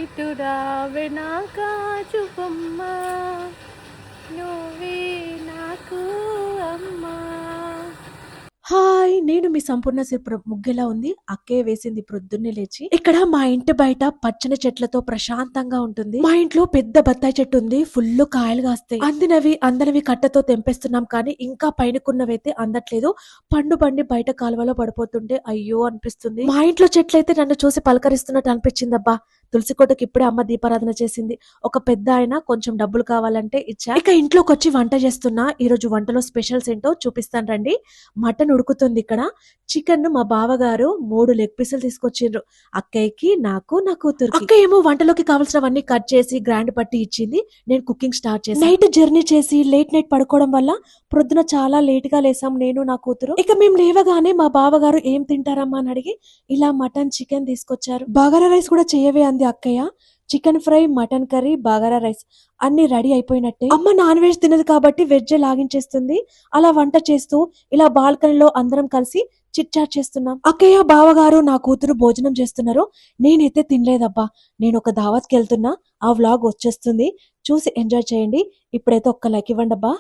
ఇటురావే నా కాచుబొమ్మ నువ్వే నాకు అమ్మా. హాయ్, నేను మీ సంపూర్ణ సిరిపురం. ముగ్గెలా ఉంది? అక్కే వేసింది ప్రొద్దున్నే లేచి. ఇక్కడ మా ఇంటి బయట పచ్చని చెట్లతో ప్రశాంతంగా ఉంటుంది. మా ఇంట్లో పెద్ద బత్తాయి చెట్టు ఉంది, ఫుల్ కాయలు కాస్తాయి. అందనవి కట్టతో తెంపేస్తున్నాం, కానీ ఇంకా పైనకున్నవైతే అందట్లేదు. పండు బండి బయట కాలువలో పడిపోతుంటే అయ్యో అనిపిస్తుంది. మా ఇంట్లో చెట్లయితే నన్ను చూసి పలకరిస్తున్నట్టు అనిపించింది. అబ్బా, తులసి కోటకి ఇప్పుడే అమ్మ దీపారాధన చేసింది. ఒక పెద్ద ఆయన కొంచెం డబ్బులు కావాలంటే ఇచ్చా. ఇక ఇంట్లోకి వచ్చి వంట చేస్తున్నా. ఈ రోజు వంటలో స్పెషల్స్ ఏంటో చూపిస్తాను రండి. మటన్ ఉడుకుతుంది ఇక్కడ. చికెన్ మా బావగారు 3 లెగ్ పీసులు తీసుకొచ్చిండ్రు. అక్కయ్యకి, నాకు, నా కూతురు. అక్క ఏమో వంటలోకి కావాల్సినవన్నీ కట్ చేసి గ్రైండ్ పట్టి ఇచ్చింది. నేను కుకింగ్ స్టార్ట్ చేసి నైట్ జర్నీ చేసి లేట్ నైట్ పడుకోవడం వల్ల ప్రొద్దున చాలా లేట్ గా లేసాం నేను, నా కూతురు. ఇక మేము లేవగానే మా బావగారు ఏం తింటారమ్మా అని అడిగి ఇలా మటన్ చికెన్ తీసుకొచ్చారు. బగారా రైస్ కూడా చేయవే అంది అక్కయ్య. Chicken fry, mutton curry, bagara rice అన్ని రెడీ అయిపోయినట్టే. అమ్మ నాన్ వెజ్ తినదు కాబట్టి వెజ్ లాగించేస్తుంది. అలా వంట చేస్తూ ఇలా బాల్కనీలో అందరం కలిసి చిట్ చాట్ చేస్తున్నాం. అక్కయ్య, బావగారు, నా కూతురు భోజనం చేస్తున్నారు. నేనైతే తినలేదబ్బా. నేను ఒక దావత్కి వెళ్తున్నా. ఆ వ్లాగ్ వచ్చేస్తుంది, చూసి ఎంజాయ్ చేయండి. ఇప్పుడైతే ఒక్క లైక్ ఇవ్వండి అబ్బా.